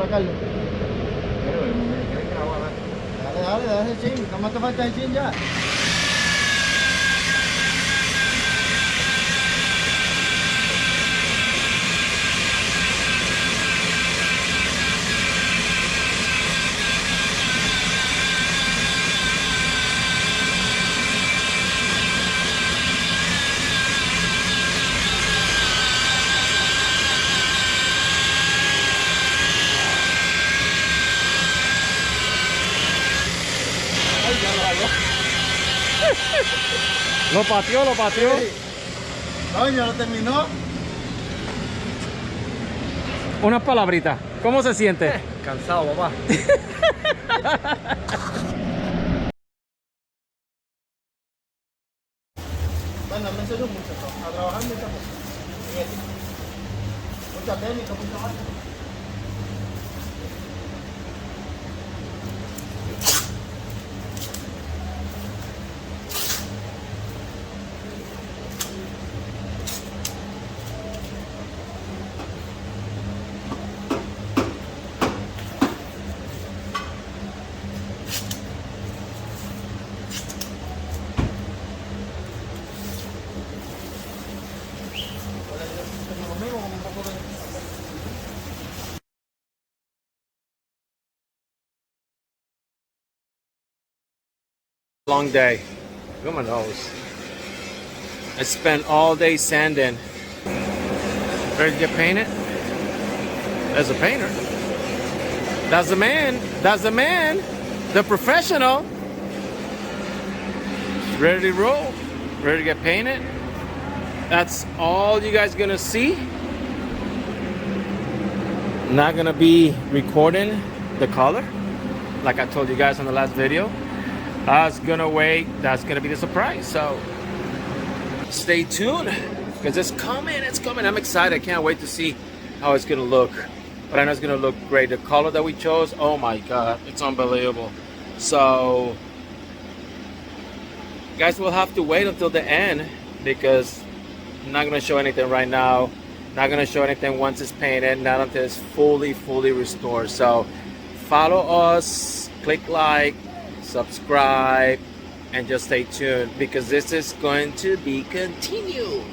Carlos? Pero me quieren que la haga más. Dale, chin. Nomás te falta el chin ya. Ay, ya lo hago. Lo pateó, lo pateó. Coño, ¿lo terminó? Una palabrita. ¿Cómo se siente? Cansado, papá. Bueno, me enseñó mucho, ¿no? A trabajar mucha cosa. Mucha técnica, mucha máquina. Lo mismo, como un poco de... Long day. Look at my nose. I spent all day sanding. Ready to get painted? There's a painter. That's the man. That's the man. The professional. Ready to roll. Ready to get painted. That's all you guys gonna see. Not gonna be recording the color like I told you guys on the last video. That's gonna wait. That's gonna be the surprise. So stay tuned because it's coming. It's coming. I'm excited. I can't wait to see how it's gonna look. But I know it's gonna look great. The color that we chose, oh my god, it's unbelievable. So guys will have to wait until the end because I'm not gonna show anything right now. Not gonna show anything once it's painted, not until it's fully restored. So follow us, click like, subscribe, and just stay tuned because this is going to be continued.